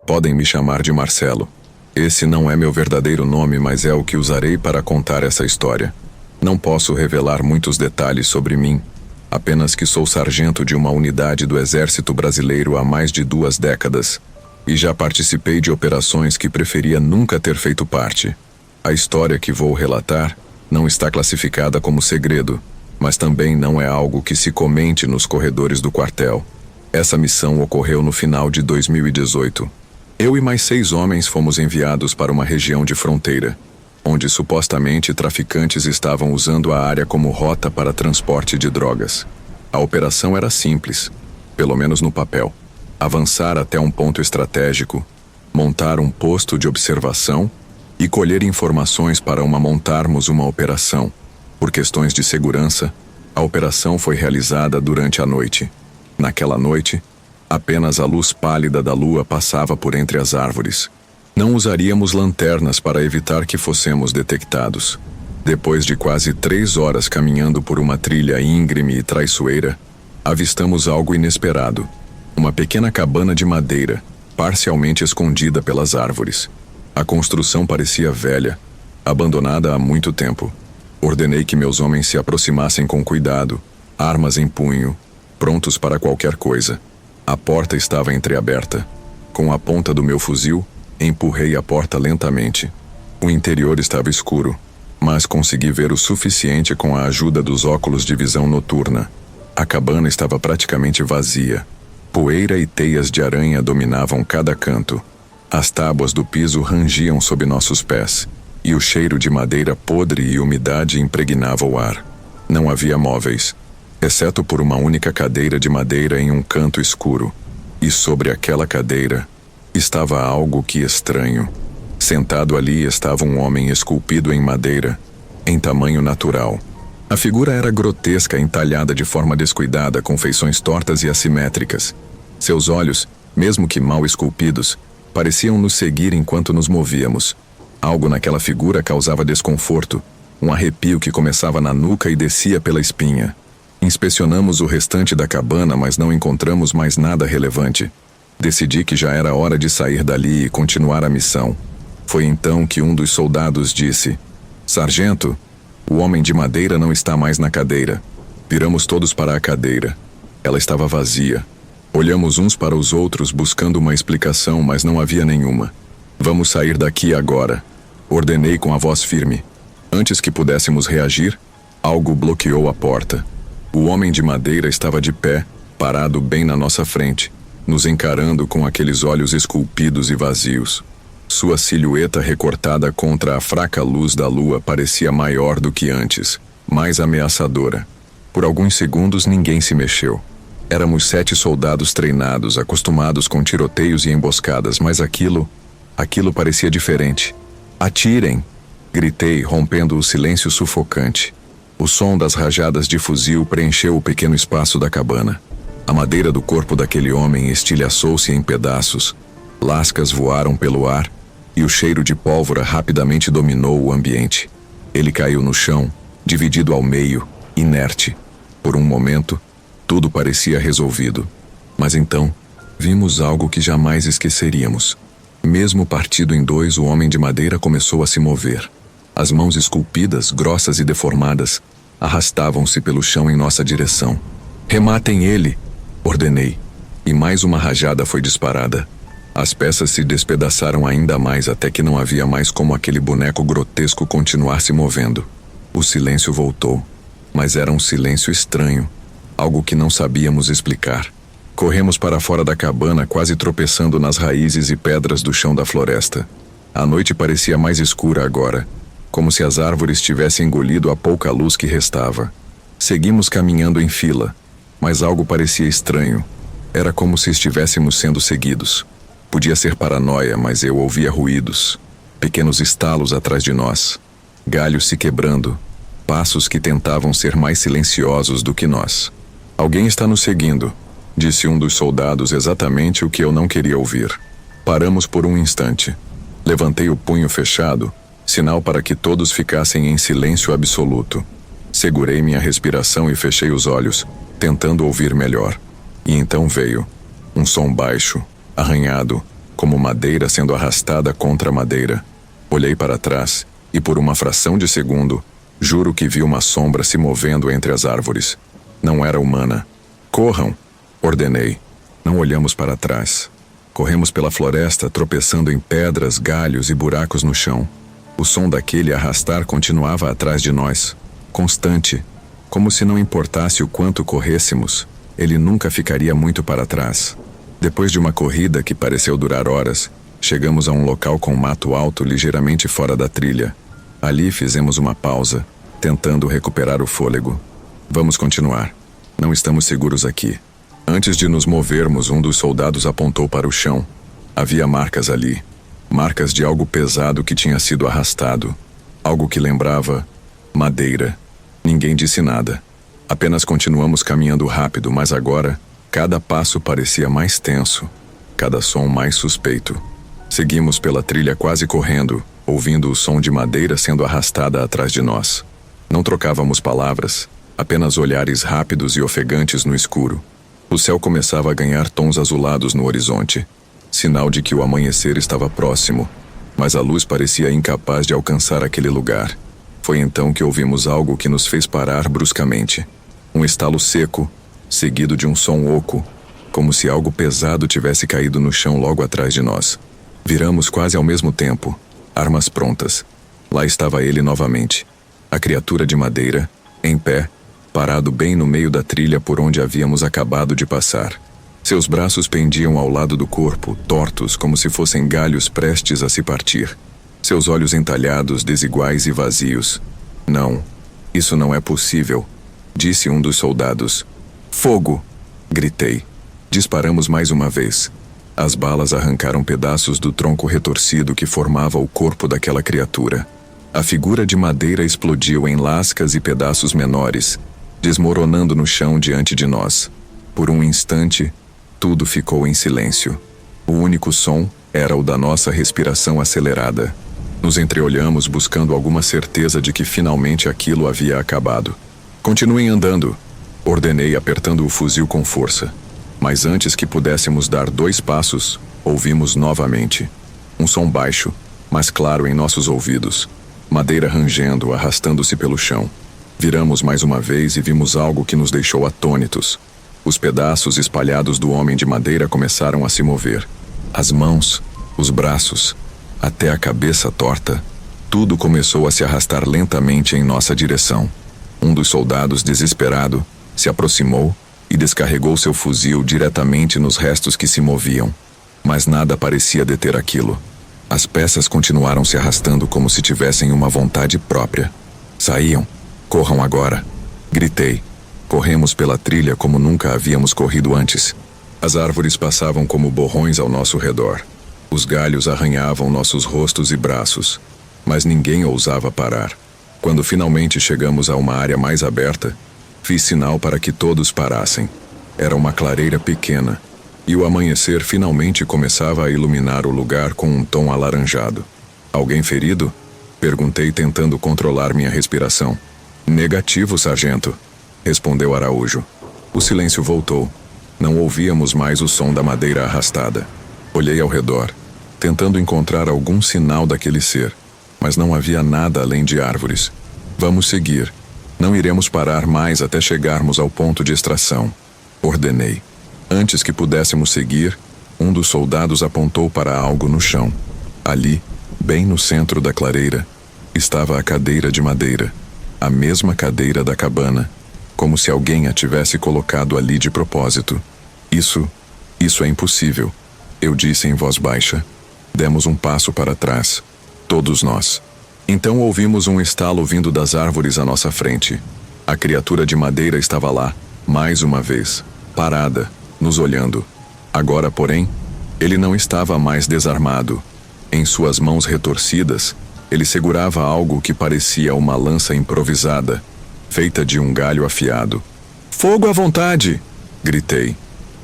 Podem me chamar de Marcelo. Esse não é meu verdadeiro nome, mas é o que usarei para contar essa história. Não posso revelar muitos detalhes sobre mim, apenas que sou sargento de uma unidade do Exército Brasileiro há mais de 2 décadas, e já participei de operações que preferia nunca ter feito parte. A história que vou relatar não está classificada como segredo, mas também não é algo que se comente nos corredores do quartel. Essa missão ocorreu no final de 2018. Eu e mais 6 homens fomos enviados para uma região de fronteira, onde supostamente traficantes estavam usando a área como rota para transporte de drogas. A operação era simples, pelo menos no papel. Avançar até um ponto estratégico, montar um posto de observação e colher informações para montarmos uma operação. Por questões de segurança, a operação foi realizada durante a noite. Naquela noite, apenas a luz pálida da lua passava por entre as árvores. Não usaríamos lanternas para evitar que fossemos detectados. Depois de quase 3 horas caminhando por uma trilha íngreme e traiçoeira, avistamos algo inesperado. Uma pequena cabana de madeira, parcialmente escondida pelas árvores. A construção parecia velha, abandonada há muito tempo. Ordenei que meus homens se aproximassem com cuidado, armas em punho, prontos para qualquer coisa. A porta estava entreaberta. Com a ponta do meu fuzil, empurrei a porta lentamente. O interior estava escuro, mas consegui ver o suficiente com a ajuda dos óculos de visão noturna. A cabana estava praticamente vazia. Poeira e teias de aranha dominavam cada canto. As tábuas do piso rangiam sob nossos pés, e o cheiro de madeira podre e umidade impregnava o ar. Não havia móveis, exceto por uma única cadeira de madeira em um canto escuro. E sobre aquela cadeira estava algo que estranho. Sentado ali estava um homem esculpido em madeira, em tamanho natural. A figura era grotesca, entalhada de forma descuidada, com feições tortas e assimétricas. Seus olhos, mesmo que mal esculpidos, pareciam nos seguir enquanto nos movíamos. Algo naquela figura causava desconforto, um arrepio que começava na nuca e descia pela espinha. Inspecionamos o restante da cabana, mas não encontramos mais nada relevante. Decidi que já era hora de sair dali e continuar a missão. Foi então que um dos soldados disse: "Sargento, o homem de madeira não está mais na cadeira." Viramos todos para a cadeira. Ela estava vazia. Olhamos uns para os outros buscando uma explicação, mas não havia nenhuma. "Vamos sair daqui agora", ordenei com a voz firme. Antes que pudéssemos reagir, algo bloqueou a porta. O homem de madeira estava de pé, parado bem na nossa frente, nos encarando com aqueles olhos esculpidos e vazios. Sua silhueta recortada contra a fraca luz da lua parecia maior do que antes, mais ameaçadora. Por alguns segundos ninguém se mexeu. Éramos 7 soldados treinados, acostumados com tiroteios e emboscadas, mas aquilo parecia diferente. "Atirem!" gritei, rompendo o silêncio sufocante. O som das rajadas de fuzil preencheu o pequeno espaço da cabana. A madeira do corpo daquele homem estilhaçou-se em pedaços. Lascas voaram pelo ar e o cheiro de pólvora rapidamente dominou o ambiente. Ele caiu no chão, dividido ao meio, inerte. Por um momento, tudo parecia resolvido. Mas então, vimos algo que jamais esqueceríamos. Mesmo partido em 2, o homem de madeira começou a se mover. As mãos esculpidas, grossas e deformadas, arrastavam-se pelo chão em nossa direção. "Rematem ele!" ordenei. E mais uma rajada foi disparada. As peças se despedaçaram ainda mais até que não havia mais como aquele boneco grotesco continuar se movendo. O silêncio voltou, mas era um silêncio estranho, algo que não sabíamos explicar. Corremos para fora da cabana, quase tropeçando nas raízes e pedras do chão da floresta. A noite parecia mais escura agora, como se as árvores tivessem engolido a pouca luz que restava. Seguimos caminhando em fila, mas algo parecia estranho. Era como se estivéssemos sendo seguidos. Podia ser paranoia, mas eu ouvia ruídos, pequenos estalos atrás de nós, galhos se quebrando, passos que tentavam ser mais silenciosos do que nós. "Alguém está nos seguindo", disse um dos soldados, exatamente o que eu não queria ouvir. Paramos por um instante. Levantei o punho fechado, sinal para que todos ficassem em silêncio absoluto. Segurei minha respiração e fechei os olhos, tentando ouvir melhor. E então veio um som baixo, arranhado, como madeira sendo arrastada contra madeira. Olhei para trás e, por uma fração de segundo, juro que vi uma sombra se movendo entre as árvores. Não era humana. Corram! Ordenei. Não olhamos para trás. Corremos pela floresta, tropeçando em pedras, galhos e buracos no chão. O som daquele arrastar continuava atrás de nós, constante, como se não importasse o quanto corrêssemos, ele nunca ficaria muito para trás. Depois de uma corrida que pareceu durar horas, chegamos a um local com mato alto ligeiramente fora da trilha. Ali fizemos uma pausa, tentando recuperar o fôlego. Vamos continuar. Não estamos seguros aqui. Antes de nos movermos, um dos soldados apontou para o chão. Havia marcas ali. Marcas de algo pesado que tinha sido arrastado. Algo que lembrava madeira. Ninguém disse nada. Apenas continuamos caminhando rápido, mas agora, cada passo parecia mais tenso. Cada som mais suspeito. Seguimos pela trilha quase correndo, ouvindo o som de madeira sendo arrastada atrás de nós. Não trocávamos palavras, apenas olhares rápidos e ofegantes no escuro. O céu começava a ganhar tons azulados no horizonte, sinal de que o amanhecer estava próximo, mas a luz parecia incapaz de alcançar aquele lugar. Foi então que ouvimos algo que nos fez parar bruscamente. Um estalo seco, seguido de um som oco, como se algo pesado tivesse caído no chão logo atrás de nós. Viramos quase ao mesmo tempo, armas prontas. Lá estava ele novamente, a criatura de madeira, em pé, parado bem no meio da trilha por onde havíamos acabado de passar. Seus braços pendiam ao lado do corpo, tortos como se fossem galhos prestes a se partir. Seus olhos entalhados, desiguais e vazios. Não, isso não é possível, disse um dos soldados. Fogo! Gritei. Disparamos mais uma vez. As balas arrancaram pedaços do tronco retorcido que formava o corpo daquela criatura. A figura de madeira explodiu em lascas e pedaços menores, desmoronando no chão diante de nós. Por um instante, tudo ficou em silêncio. O único som era o da nossa respiração acelerada. Nos entreolhamos buscando alguma certeza de que finalmente aquilo havia acabado. Continuem andando, ordenei apertando o fuzil com força. Mas antes que pudéssemos dar 2 passos, ouvimos novamente. Um som baixo, mas claro em nossos ouvidos. Madeira rangendo, arrastando-se pelo chão. Viramos mais uma vez e vimos algo que nos deixou atônitos. Os pedaços espalhados do homem de madeira começaram a se mover. As mãos, os braços, até a cabeça torta, tudo começou a se arrastar lentamente em nossa direção. Um dos soldados, desesperado, se aproximou e descarregou seu fuzil diretamente nos restos que se moviam. Mas nada parecia deter aquilo. As peças continuaram se arrastando como se tivessem uma vontade própria. Saíam. Corram agora! Gritei. Corremos pela trilha como nunca havíamos corrido antes. As árvores passavam como borrões ao nosso redor. Os galhos arranhavam nossos rostos e braços, mas ninguém ousava parar. Quando finalmente chegamos a uma área mais aberta, fiz sinal para que todos parassem. Era uma clareira pequena, e o amanhecer finalmente começava a iluminar o lugar com um tom alaranjado. Alguém ferido? Perguntei, tentando controlar minha respiração. Negativo, sargento, respondeu Araújo. O silêncio voltou. Não ouvíamos mais o som da madeira arrastada. Olhei ao redor, tentando encontrar algum sinal daquele ser, mas não havia nada além de árvores. Vamos seguir. Não iremos parar mais até chegarmos ao ponto de extração, ordenei. Antes que pudéssemos seguir, um dos soldados apontou para algo no chão. Ali, bem no centro da clareira, estava a cadeira de madeira, a mesma cadeira da cabana, como se alguém a tivesse colocado ali de propósito. Isso é impossível, eu disse em voz baixa. Demos um passo para trás, todos nós. Então ouvimos um estalo vindo das árvores à nossa frente. A criatura de madeira estava lá, mais uma vez, parada, nos olhando. Agora, porém, ele não estava mais desarmado. Em suas mãos retorcidas, ele segurava algo que parecia uma lança improvisada, feita de um galho afiado. Fogo à vontade! Gritei.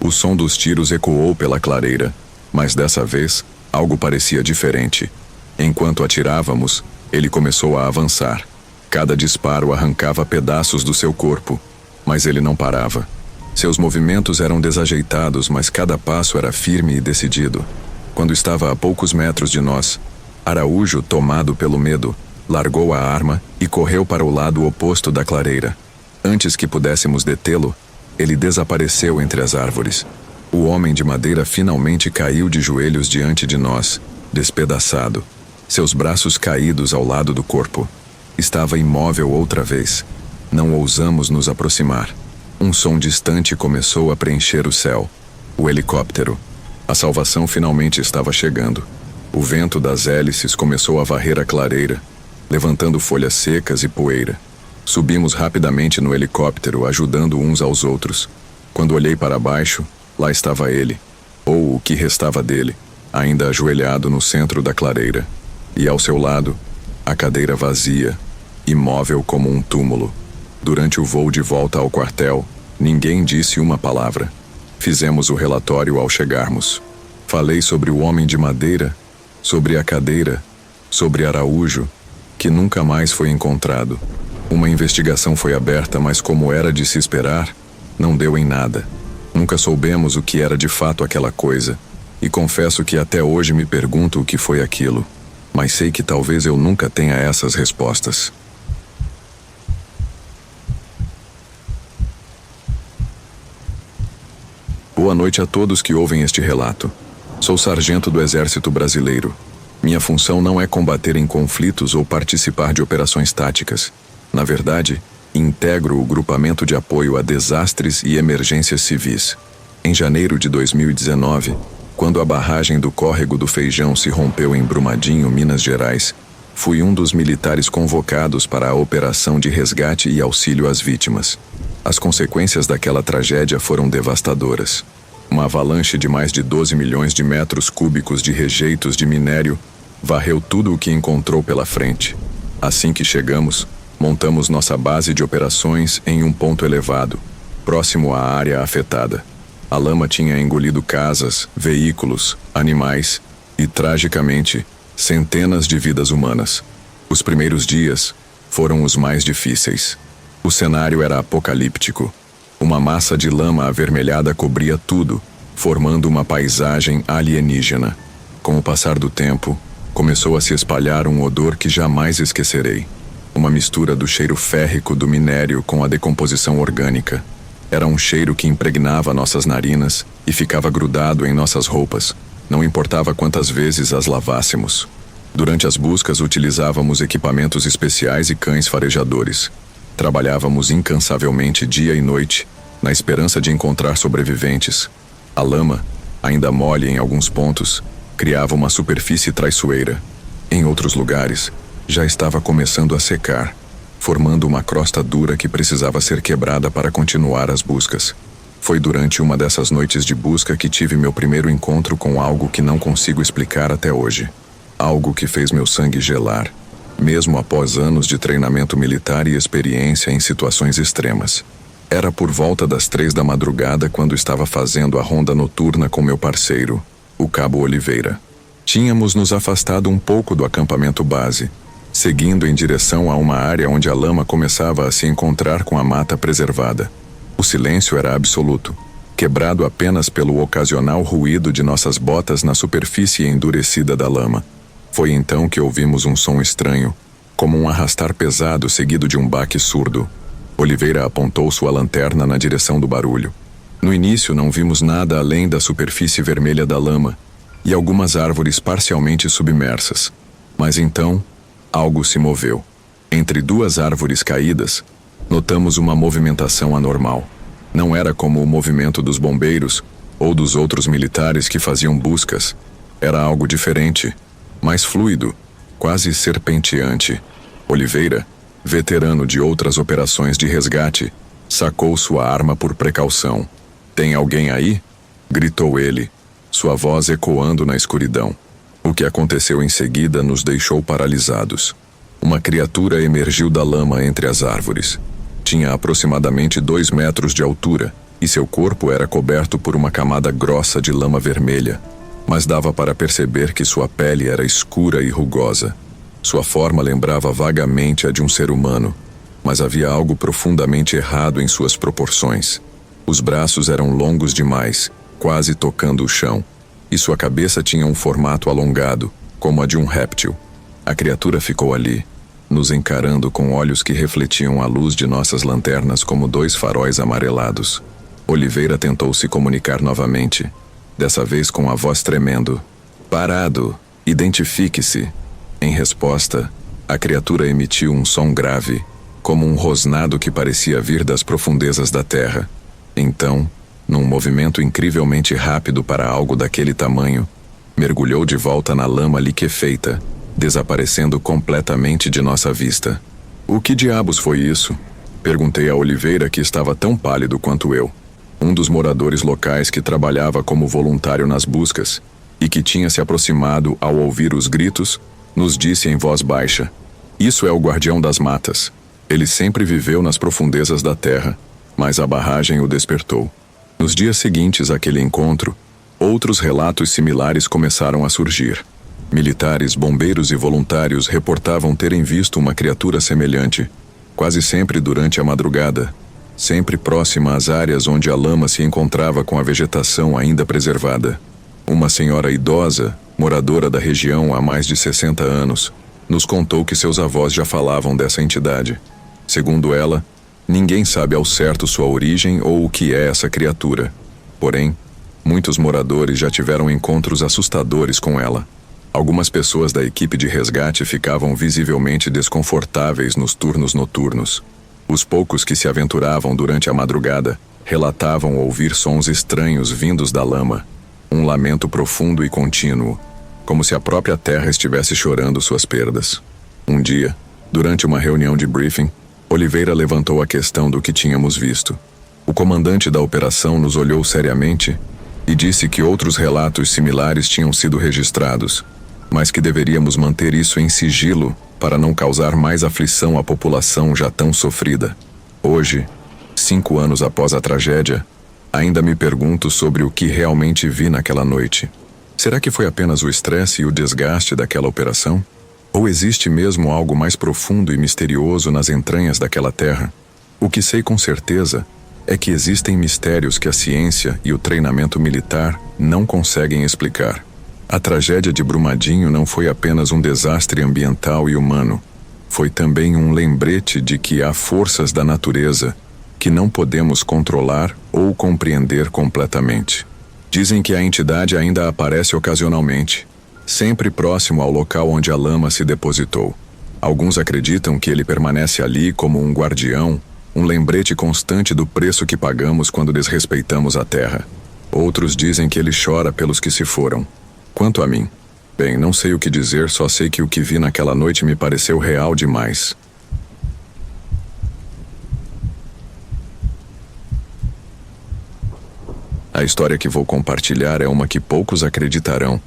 O som dos tiros ecoou pela clareira, mas dessa vez, algo parecia diferente. Enquanto atirávamos, ele começou a avançar. Cada disparo arrancava pedaços do seu corpo, mas ele não parava. Seus movimentos eram desajeitados, mas cada passo era firme e decidido. Quando estava a poucos metros de nós, Araújo, tomado pelo medo, largou a arma e correu para o lado oposto da clareira. Antes que pudéssemos detê-lo, ele desapareceu entre as árvores. O homem de madeira finalmente caiu de joelhos diante de nós, despedaçado, seus braços caídos ao lado do corpo. Estava imóvel outra vez. Não ousamos nos aproximar. Um som distante começou a preencher o céu. O helicóptero. A salvação finalmente estava chegando. O vento das hélices começou a varrer a clareira, levantando folhas secas e poeira. Subimos rapidamente no helicóptero, ajudando uns aos outros. Quando olhei para baixo, lá estava ele, ou o que restava dele, ainda ajoelhado no centro da clareira. E ao seu lado, a cadeira vazia, imóvel como um túmulo. Durante o voo de volta ao quartel, ninguém disse uma palavra. Fizemos o relatório ao chegarmos. Falei sobre o homem de madeira, sobre a cadeira, sobre Araújo, que nunca mais foi encontrado. Uma investigação foi aberta, mas como era de se esperar, não deu em nada. Nunca soubemos o que era de fato aquela coisa, e confesso que até hoje me pergunto o que foi aquilo, mas sei que talvez eu nunca tenha essas respostas. Boa noite a todos que ouvem este relato. Sou sargento do Exército Brasileiro. Minha função não é combater em conflitos ou participar de operações táticas. Na verdade, integro o grupamento de apoio a desastres e emergências civis. Em janeiro de 2019, quando a barragem do Córrego do Feijão se rompeu em Brumadinho, Minas Gerais, fui um dos militares convocados para a operação de resgate e auxílio às vítimas. As consequências daquela tragédia foram devastadoras. Uma avalanche de mais de 12 milhões de metros cúbicos de rejeitos de minério varreu tudo o que encontrou pela frente. Assim que chegamos, montamos nossa base de operações em um ponto elevado, próximo à área afetada. A lama tinha engolido casas, veículos, animais e, tragicamente, centenas de vidas humanas. Os primeiros dias foram os mais difíceis. O cenário era apocalíptico. Uma massa de lama avermelhada cobria tudo, formando uma paisagem alienígena. Com o passar do tempo, começou a se espalhar um odor que jamais esquecerei. Uma mistura do cheiro férrico do minério com a decomposição orgânica. Era um cheiro que impregnava nossas narinas e ficava grudado em nossas roupas, não importava quantas vezes as lavássemos. Durante as buscas utilizávamos equipamentos especiais e cães farejadores. Trabalhávamos incansavelmente dia e noite, na esperança de encontrar sobreviventes. A lama, ainda mole em alguns pontos, criava uma superfície traiçoeira. Em outros lugares, já estava começando a secar, formando uma crosta dura que precisava ser quebrada para continuar as buscas. Foi durante uma dessas noites de busca que tive meu primeiro encontro com algo que não consigo explicar até hoje. Algo que fez meu sangue gelar, mesmo após anos de treinamento militar e experiência em situações extremas. Era por volta das 3 da madrugada quando estava fazendo a ronda noturna com meu parceiro, o Cabo Oliveira. Tínhamos nos afastado um pouco do acampamento base, seguindo em direção a uma área onde a lama começava a se encontrar com a mata preservada. O silêncio era absoluto, quebrado apenas pelo ocasional ruído de nossas botas na superfície endurecida da lama. Foi então que ouvimos um som estranho, como um arrastar pesado seguido de um baque surdo. Oliveira apontou sua lanterna na direção do barulho. No início não vimos nada além da superfície vermelha da lama e algumas árvores parcialmente submersas. Mas então, algo se moveu. Entre 2 árvores caídas, notamos uma movimentação anormal. Não era como o movimento dos bombeiros ou dos outros militares que faziam buscas. Era algo diferente, mais fluido, quase serpenteante. Oliveira, veterano de outras operações de resgate, sacou sua arma por precaução. "Tem alguém aí?" gritou ele, sua voz ecoando na escuridão. O que aconteceu em seguida nos deixou paralisados. Uma criatura emergiu da lama entre as árvores. Tinha aproximadamente 2 metros de altura e seu corpo era coberto por uma camada grossa de lama vermelha, mas dava para perceber que sua pele era escura e rugosa. Sua forma lembrava vagamente a de um ser humano, mas havia algo profundamente errado em suas proporções. Os braços eram longos demais, quase tocando o chão. e sua cabeça tinha um formato alongado, como a de um réptil. A criatura ficou ali, nos encarando com olhos que refletiam a luz de nossas lanternas como dois faróis amarelados. Oliveira tentou se comunicar novamente, dessa vez com a voz tremendo. Parado, identifique-se. Em resposta, a criatura emitiu um som grave, como um rosnado que parecia vir das profundezas da terra. Então, num movimento incrivelmente rápido para algo daquele tamanho, mergulhou de volta na lama liquefeita, desaparecendo completamente de nossa vista. O que diabos foi isso? Perguntei a Oliveira, que estava tão pálido quanto eu. Um dos moradores locais que trabalhava como voluntário nas buscas e que tinha se aproximado ao ouvir os gritos, nos disse em voz baixa: "Isso é o guardião das matas. Ele sempre viveu nas profundezas da terra, mas a barragem o despertou." Nos dias seguintes àquele encontro, outros relatos similares começaram a surgir. Militares, bombeiros e voluntários reportavam terem visto uma criatura semelhante, quase sempre durante a madrugada, sempre próxima às áreas onde a lama se encontrava com a vegetação ainda preservada. Uma senhora idosa, moradora da região há mais de 60 anos, nos contou que seus avós já falavam dessa entidade. Segundo ela, ninguém sabe ao certo sua origem ou o que é essa criatura. Porém, muitos moradores já tiveram encontros assustadores com ela. Algumas pessoas da equipe de resgate ficavam visivelmente desconfortáveis nos turnos noturnos. Os poucos que se aventuravam durante a madrugada relatavam ouvir sons estranhos vindos da lama, um lamento profundo e contínuo, como se a própria terra estivesse chorando suas perdas. Um dia, durante uma reunião de briefing, Oliveira levantou a questão do que tínhamos visto. O comandante da operação nos olhou seriamente e disse que outros relatos similares tinham sido registrados, mas que deveríamos manter isso em sigilo para não causar mais aflição à população já tão sofrida. Hoje, 5 anos após a tragédia, ainda me pergunto sobre o que realmente vi naquela noite. Será que foi apenas o estresse e o desgaste daquela operação? Ou existe mesmo algo mais profundo e misterioso nas entranhas daquela terra? O que sei com certeza é que existem mistérios que a ciência e o treinamento militar não conseguem explicar. A tragédia de Brumadinho não foi apenas um desastre ambiental e humano. Foi também um lembrete de que há forças da natureza que não podemos controlar ou compreender completamente. Dizem que a entidade ainda aparece ocasionalmente, sempre próximo ao local onde a lama se depositou. Alguns acreditam que ele permanece ali como um guardião, um lembrete constante do preço que pagamos quando desrespeitamos a terra. Outros dizem que ele chora pelos que se foram. Quanto a mim, bem, não sei o que dizer, só sei que o que vi naquela noite me pareceu real demais. A história que vou compartilhar é uma que poucos acreditarão.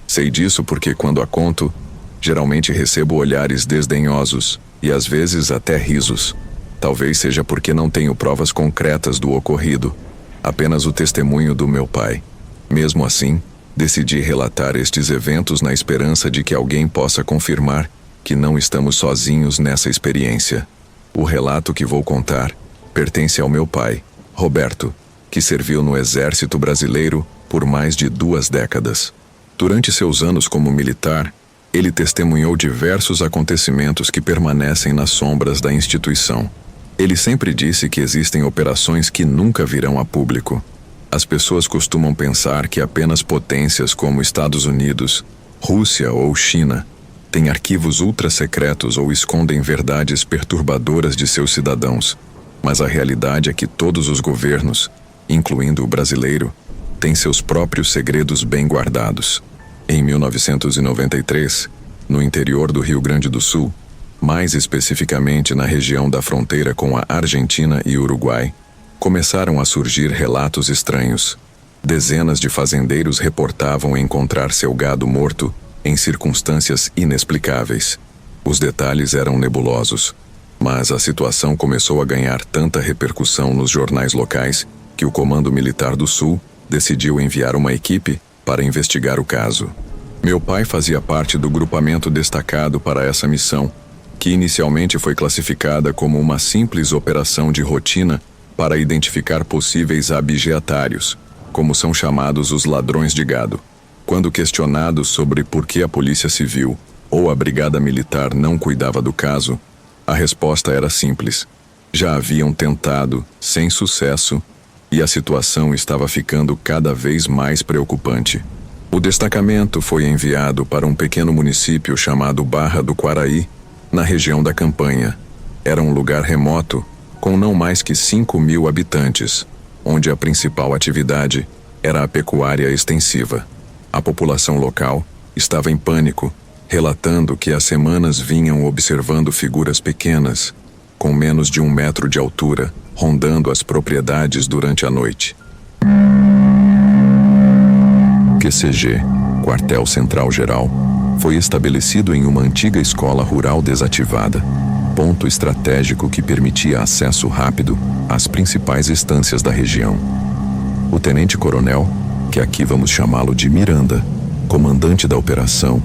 Sei disso porque quando a conto, geralmente recebo olhares desdenhosos e às vezes até risos. Talvez seja porque não tenho provas concretas do ocorrido, apenas o testemunho do meu pai. Mesmo assim, decidi relatar estes eventos na esperança de que alguém possa confirmar que não estamos sozinhos nessa experiência. O relato que vou contar pertence ao meu pai, Roberto, que serviu no Exército Brasileiro por mais de 2 décadas. Durante seus anos como militar, ele testemunhou diversos acontecimentos que permanecem nas sombras da instituição. Ele sempre disse que existem operações que nunca virão a público. As pessoas costumam pensar que apenas potências como Estados Unidos, Rússia ou China têm arquivos ultra-secretos ou escondem verdades perturbadoras de seus cidadãos. Mas a realidade é que todos os governos, incluindo o brasileiro, têm seus próprios segredos bem guardados. Em 1993, no interior do Rio Grande do Sul, mais especificamente na região da fronteira com a Argentina e Uruguai, começaram a surgir relatos estranhos. Dezenas de fazendeiros reportavam encontrar seu gado morto em circunstâncias inexplicáveis. Os detalhes eram nebulosos, mas a situação começou a ganhar tanta repercussão nos jornais locais que o Comando Militar do Sul decidiu enviar uma equipe para investigar o caso. Meu pai fazia parte do grupamento destacado para essa missão, que inicialmente foi classificada como uma simples operação de rotina para identificar possíveis abigeatários, como são chamados os ladrões de gado. Quando questionado sobre por que a Polícia Civil ou a Brigada Militar não cuidava do caso, a resposta era simples. Já haviam tentado, sem sucesso, e a situação estava ficando cada vez mais preocupante. O destacamento foi enviado para um pequeno município chamado Barra do Quaraí, na região da Campanha. Era um lugar remoto, com não mais que 5.000 habitantes, onde a principal atividade era a pecuária extensiva. A população local estava em pânico, relatando que há semanas vinham observando figuras pequenas, com menos de 1 metro de altura, rondando as propriedades durante a noite. QCG, Quartel Central Geral, foi estabelecido em uma antiga escola rural desativada, ponto estratégico que permitia acesso rápido às principais estâncias da região. O tenente-coronel, que aqui vamos chamá-lo de Miranda, comandante da operação,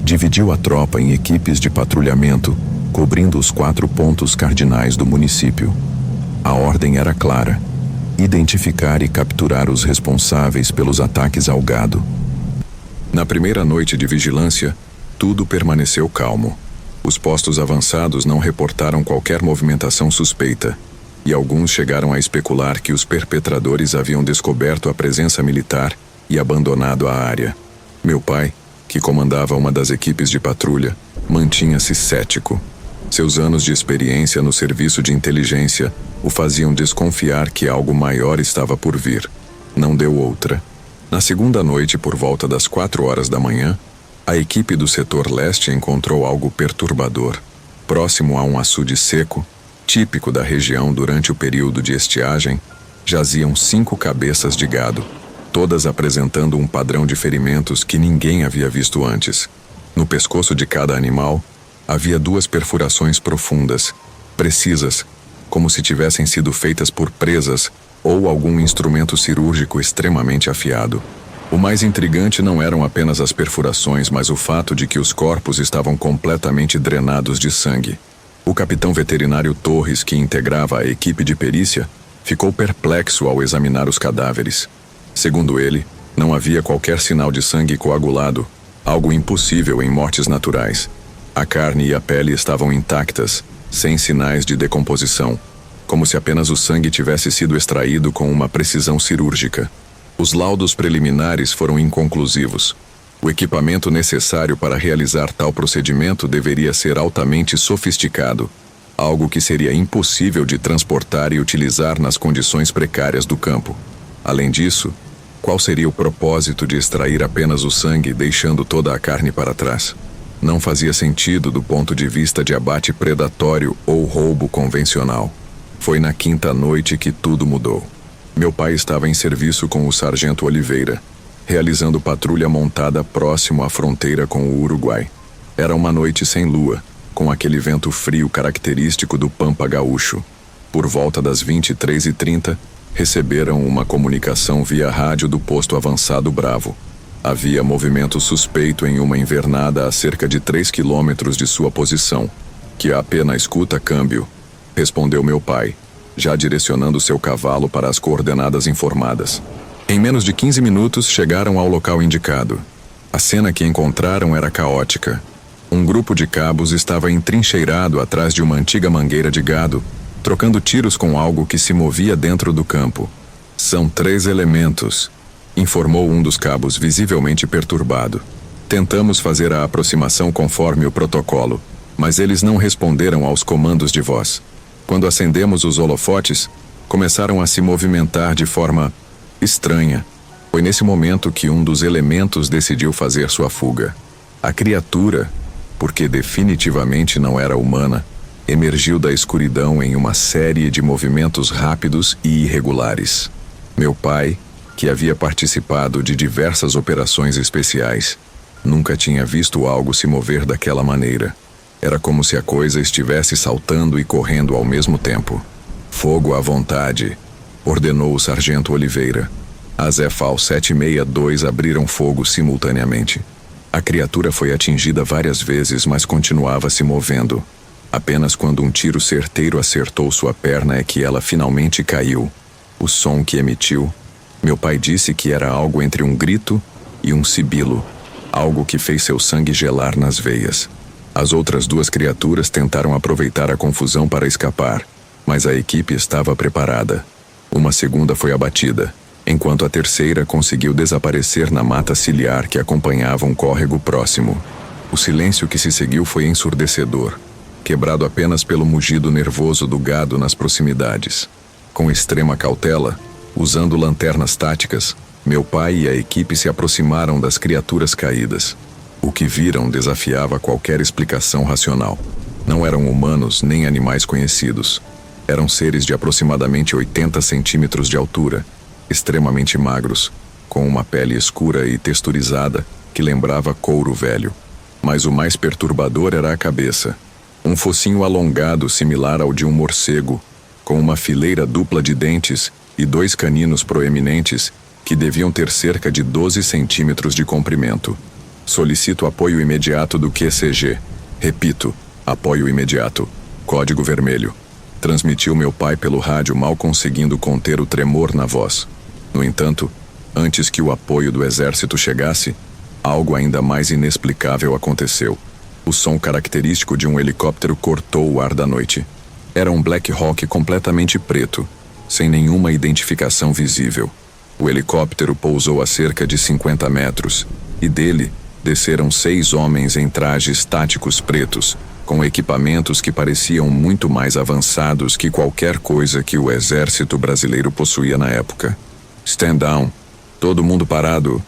dividiu a tropa em equipes de patrulhamento, cobrindo os 4 pontos cardinais do município. A ordem era clara: identificar e capturar os responsáveis pelos ataques ao gado. Na primeira noite de vigilância, tudo permaneceu calmo. Os postos avançados não reportaram qualquer movimentação suspeita, e alguns chegaram a especular que os perpetradores haviam descoberto a presença militar e abandonado a área. Meu pai, que comandava uma das equipes de patrulha, mantinha-se cético. Seus anos de experiência no serviço de inteligência o faziam desconfiar que algo maior estava por vir. Não deu outra. Na segunda noite, por volta das 4 horas da manhã, a equipe do setor leste encontrou algo perturbador. Próximo a um açude seco, típico da região durante o período de estiagem, jaziam 5 cabeças de gado, todas apresentando um padrão de ferimentos que ninguém havia visto antes. No pescoço de cada animal, havia 2 perfurações profundas, precisas, como se tivessem sido feitas por presas ou algum instrumento cirúrgico extremamente afiado. O mais intrigante não eram apenas as perfurações, mas o fato de que os corpos estavam completamente drenados de sangue. O capitão veterinário Torres, que integrava a equipe de perícia, ficou perplexo ao examinar os cadáveres. Segundo ele, não havia qualquer sinal de sangue coagulado, algo impossível em mortes naturais. A carne e a pele estavam intactas, sem sinais de decomposição, como se apenas o sangue tivesse sido extraído com uma precisão cirúrgica. Os laudos preliminares foram inconclusivos. O equipamento necessário para realizar tal procedimento deveria ser altamente sofisticado, algo que seria impossível de transportar e utilizar nas condições precárias do campo. Além disso, qual seria o propósito de extrair apenas o sangue, deixando toda a carne para trás? Não fazia sentido do ponto de vista de abate predatório ou roubo convencional. Foi na 5ª noite que tudo mudou. Meu pai estava em serviço com o sargento Oliveira, realizando patrulha montada próximo à fronteira com o Uruguai. Era uma noite sem lua, com aquele vento frio característico do Pampa Gaúcho. Por volta das 23h30, receberam uma comunicação via rádio do posto avançado Bravo. Havia movimento suspeito em uma invernada a cerca de 3 quilômetros de sua posição. Que apenas escuta câmbio, respondeu meu pai, já direcionando seu cavalo para as coordenadas informadas. Em menos de 15 minutos chegaram ao local indicado. A cena que encontraram era caótica. Um grupo de cabos estava entrincheirado atrás de uma antiga mangueira de gado, trocando tiros com algo que se movia dentro do campo. São 3 elementos, informou um dos cabos, visivelmente perturbado. Tentamos fazer a aproximação conforme o protocolo, mas eles não responderam aos comandos de voz. Quando acendemos os holofotes, começaram a se movimentar de forma estranha. Foi nesse momento que um dos elementos decidiu fazer sua fuga. A criatura, porque definitivamente não era humana, emergiu da escuridão em uma série de movimentos rápidos e irregulares. Meu pai, que havia participado de diversas operações especiais, nunca tinha visto algo se mover daquela maneira. Era como se a coisa estivesse saltando e correndo ao mesmo tempo. Fogo à vontade, ordenou o sargento Oliveira. As EFAL 762 abriram fogo simultaneamente. A criatura foi atingida várias vezes, mas continuava se movendo. Apenas quando um tiro certeiro acertou sua perna é que ela finalmente caiu. O som que emitiu, meu pai disse que era algo entre um grito e um sibilo, algo que fez seu sangue gelar nas veias. As outras duas criaturas tentaram aproveitar a confusão para escapar, mas a equipe estava preparada. Uma segunda foi abatida, enquanto a terceira conseguiu desaparecer na mata ciliar que acompanhava um córrego próximo. O silêncio que se seguiu foi ensurdecedor, quebrado apenas pelo mugido nervoso do gado nas proximidades. Com extrema cautela, usando lanternas táticas, meu pai e a equipe se aproximaram das criaturas caídas. O que viram desafiava qualquer explicação racional. Não eram humanos nem animais conhecidos. Eram seres de aproximadamente 80 centímetros de altura, extremamente magros, com uma pele escura e texturizada que lembrava couro velho. Mas o mais perturbador era a cabeça. Um focinho alongado similar ao de um morcego, com uma fileira dupla de dentes e 2 caninos proeminentes que deviam ter cerca de 12 centímetros de comprimento. Solicito apoio imediato do QCG. Repito, apoio imediato. Código vermelho. Transmitiu meu pai pelo rádio, mal conseguindo conter o tremor na voz. No entanto, antes que o apoio do exército chegasse, algo ainda mais inexplicável aconteceu. O som característico de um helicóptero cortou o ar da noite. Era um Black Hawk completamente preto, sem nenhuma identificação visível. O helicóptero pousou a cerca de 50 metros, e dele desceram 6 homens em trajes táticos pretos, com equipamentos que pareciam muito mais avançados que qualquer coisa que o exército brasileiro possuía na época. "Stand down! Todo mundo parado!"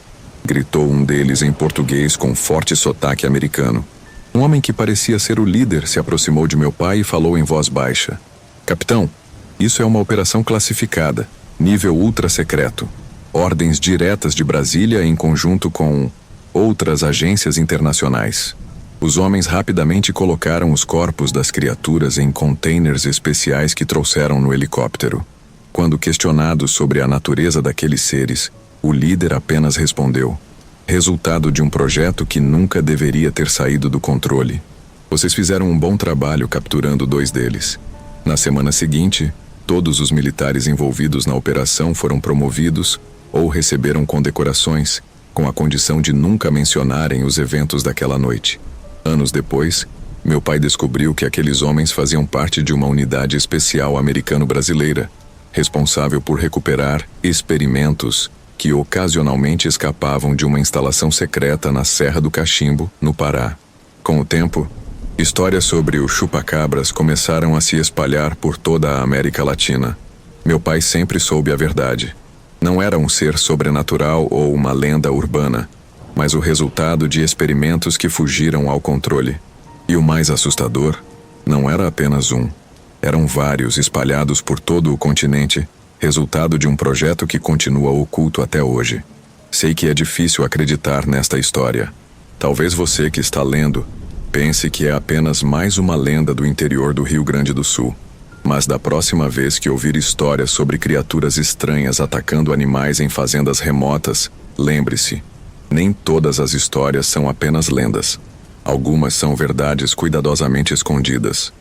gritou um deles em português com forte sotaque americano. Um homem que parecia ser o líder se aproximou de meu pai e falou em voz baixa: "Capitão, isso é uma operação classificada, nível ultra secreto. Ordens diretas de Brasília em conjunto com outras agências internacionais." Os homens rapidamente colocaram os corpos das criaturas em containers especiais que trouxeram no helicóptero. Quando questionado sobre a natureza daqueles seres, o líder apenas respondeu: "Resultado de um projeto que nunca deveria ter saído do controle. Vocês fizeram um bom trabalho capturando 2 deles." Na semana seguinte, todos os militares envolvidos na operação foram promovidos ou receberam condecorações, com a condição de nunca mencionarem os eventos daquela noite. Anos depois, meu pai descobriu que aqueles homens faziam parte de uma unidade especial americano-brasileira, responsável por recuperar experimentos que ocasionalmente escapavam de uma instalação secreta na Serra do Cachimbo, no Pará. Com o tempo, histórias sobre o chupa-cabras começaram a se espalhar por toda a América Latina. Meu pai sempre soube a verdade. Não era um ser sobrenatural ou uma lenda urbana, mas o resultado de experimentos que fugiram ao controle. E o mais assustador, não era apenas um. Eram vários espalhados por todo o continente, resultado de um projeto que continua oculto até hoje. Sei que é difícil acreditar nesta história. Talvez você que está lendo pense que é apenas mais uma lenda do interior do Rio Grande do Sul. Mas da próxima vez que ouvir histórias sobre criaturas estranhas atacando animais em fazendas remotas, lembre-se, nem todas as histórias são apenas lendas. Algumas são verdades cuidadosamente escondidas.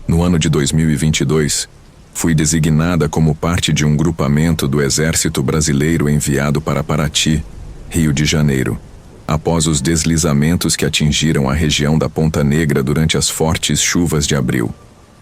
No ano de 2022, fui designada como parte de um grupamento do Exército Brasileiro enviado para Paraty, Rio de Janeiro, após os deslizamentos que atingiram a região da Ponta Negra durante as fortes chuvas de abril.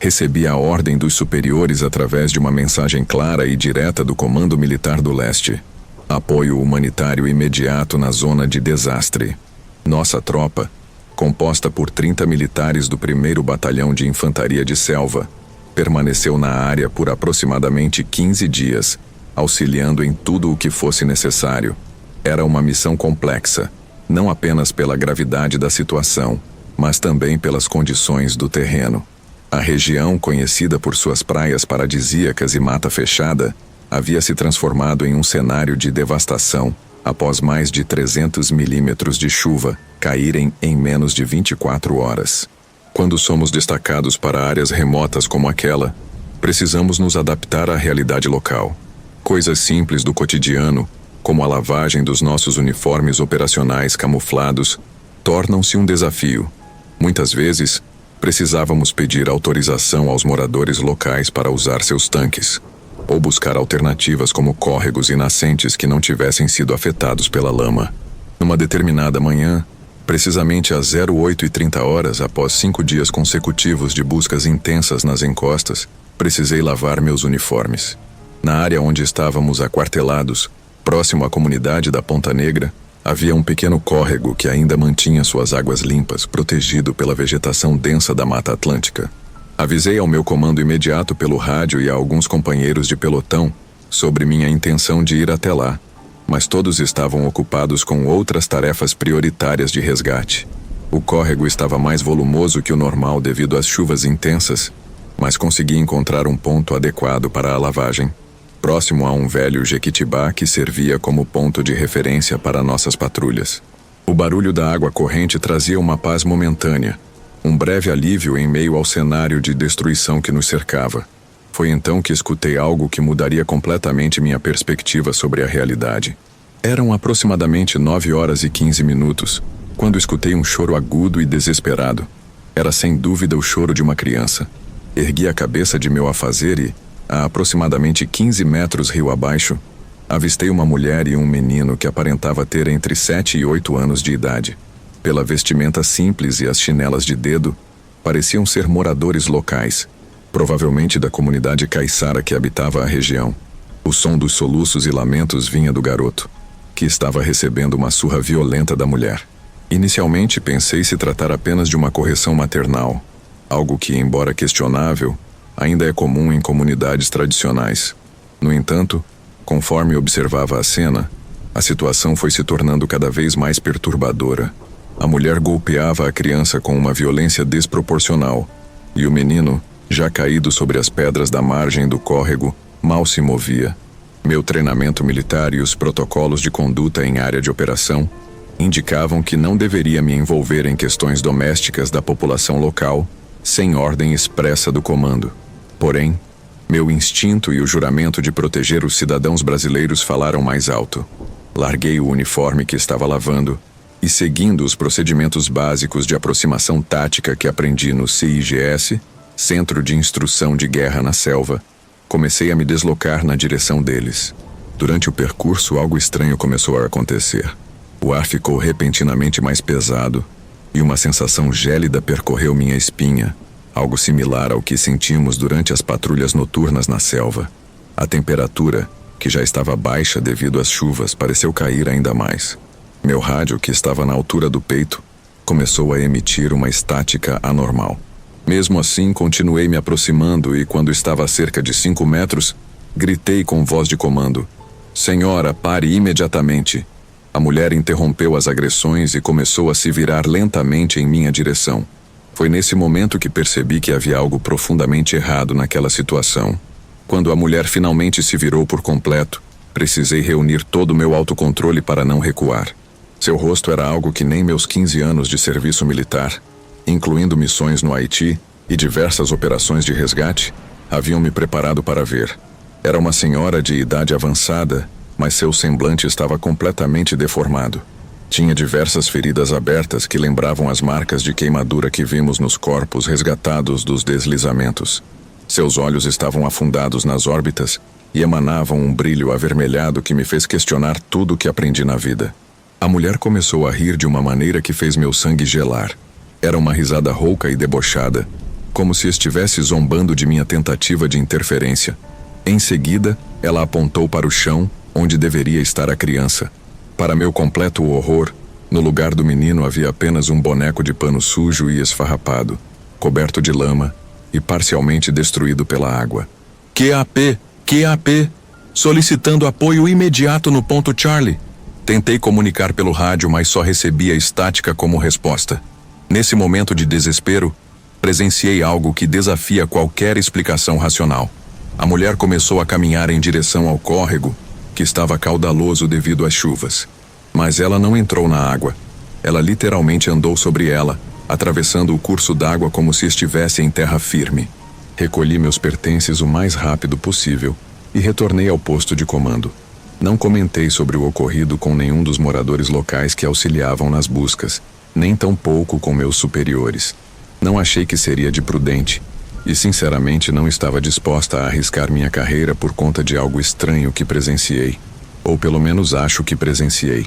Recebi a ordem dos superiores através de uma mensagem clara e direta do Comando Militar do Leste: apoio humanitário imediato na zona de desastre. Nossa tropa, composta por 30 militares do 1º Batalhão de Infantaria de Selva, permaneceu na área por aproximadamente 15 dias, auxiliando em tudo o que fosse necessário. Era uma missão complexa, não apenas pela gravidade da situação, mas também pelas condições do terreno. A região, conhecida por suas praias paradisíacas e mata fechada, havia se transformado em um cenário de devastação após mais de 300 milímetros de chuva caírem em menos de 24 horas. Quando somos destacados para áreas remotas como aquela, precisamos nos adaptar à realidade local. Coisas simples do cotidiano, como a lavagem dos nossos uniformes operacionais camuflados, tornam-se um desafio. Muitas vezes, Precisávamos pedir autorização aos moradores locais para usar seus tanques, ou buscar alternativas como córregos e nascentes que não tivessem sido afetados pela lama. Numa determinada manhã, precisamente às 08h30, após 5 dias consecutivos de buscas intensas nas encostas, precisei lavar meus uniformes. Na área onde estávamos aquartelados, próximo à comunidade da Ponta Negra, havia um pequeno córrego que ainda mantinha suas águas limpas, protegido pela vegetação densa da Mata Atlântica. Avisei ao meu comando imediato pelo rádio e a alguns companheiros de pelotão sobre minha intenção de ir até lá, mas todos estavam ocupados com outras tarefas prioritárias de resgate. O córrego estava mais volumoso que o normal devido às chuvas intensas, mas consegui encontrar um ponto adequado para a lavagem, próximo a um velho jequitibá que servia como ponto de referência para nossas patrulhas. O barulho da água corrente trazia uma paz momentânea, um breve alívio em meio ao cenário de destruição que nos cercava. Foi então que escutei algo que mudaria completamente minha perspectiva sobre a realidade. Eram aproximadamente 9h15, quando escutei um choro agudo e desesperado. Era sem dúvida o choro de uma criança. Ergui a cabeça de meu afazer e, a aproximadamente 15 metros rio abaixo, avistei uma mulher e um menino que aparentava ter entre 7 e 8 anos de idade. Pela vestimenta simples e as chinelas de dedo, pareciam ser moradores locais, provavelmente da comunidade caiçara que habitava a região. O som dos soluços e lamentos vinha do garoto, que estava recebendo uma surra violenta da mulher. Inicialmente pensei se tratar apenas de uma correção maternal, algo que, embora questionável, ainda é comum em comunidades tradicionais. No entanto, conforme observava a cena, a situação foi se tornando cada vez mais perturbadora. A mulher golpeava a criança com uma violência desproporcional, e o menino, já caído sobre as pedras da margem do córrego, mal se movia. Meu treinamento militar e os protocolos de conduta em área de operação indicavam que não deveria me envolver em questões domésticas da população local, sem ordem expressa do comando. Porém, meu instinto e o juramento de proteger os cidadãos brasileiros falaram mais alto. Larguei o uniforme que estava lavando e, seguindo os procedimentos básicos de aproximação tática que aprendi no CIGS, Centro de Instrução de Guerra na Selva, comecei a me deslocar na direção deles. Durante o percurso, algo estranho começou a acontecer. O ar ficou repentinamente mais pesado e uma sensação gélida percorreu minha espinha, algo similar ao que sentimos durante as patrulhas noturnas na selva. A temperatura, que já estava baixa devido às chuvas, pareceu cair ainda mais. Meu rádio, que estava na altura do peito, começou a emitir uma estática anormal. Mesmo assim, continuei me aproximando e, quando estava a cerca de 5 metros, gritei com voz de comando: "Senhora, pare imediatamente!" A mulher interrompeu as agressões e começou a se virar lentamente em minha direção. Foi nesse momento que percebi que havia algo profundamente errado naquela situação. Quando a mulher finalmente se virou por completo, precisei reunir todo o meu autocontrole para não recuar. Seu rosto era algo que nem meus 15 anos de serviço militar, incluindo missões no Haiti e diversas operações de resgate, haviam me preparado para ver. Era uma senhora de idade avançada, mas seu semblante estava completamente deformado. Tinha diversas feridas abertas que lembravam as marcas de queimadura que vimos nos corpos resgatados dos deslizamentos. Seus olhos estavam afundados nas órbitas e emanavam um brilho avermelhado que me fez questionar tudo o que aprendi na vida. A mulher começou a rir de uma maneira que fez meu sangue gelar. Era uma risada rouca e debochada, como se estivesse zombando de minha tentativa de interferência. Em seguida, ela apontou para o chão, onde deveria estar a criança. Para meu completo horror, no lugar do menino havia apenas um boneco de pano sujo e esfarrapado, coberto de lama e parcialmente destruído pela água. QAP! QAP! Solicitando apoio imediato no ponto Charlie. Tentei comunicar pelo rádio, mas só recebia estática como resposta. Nesse momento de desespero, presenciei algo que desafia qualquer explicação racional. A mulher começou a caminhar em direção ao córrego, que estava caudaloso devido às chuvas. Mas ela não entrou na água. Ela literalmente andou sobre ela, atravessando o curso d'água como se estivesse em terra firme. Recolhi meus pertences o mais rápido possível e retornei ao posto de comando. Não comentei sobre o ocorrido com nenhum dos moradores locais que auxiliavam nas buscas, nem tampouco com meus superiores. Não achei que seria de prudente, e sinceramente não estava disposta a arriscar minha carreira por conta de algo estranho que presenciei, ou pelo menos acho que presenciei.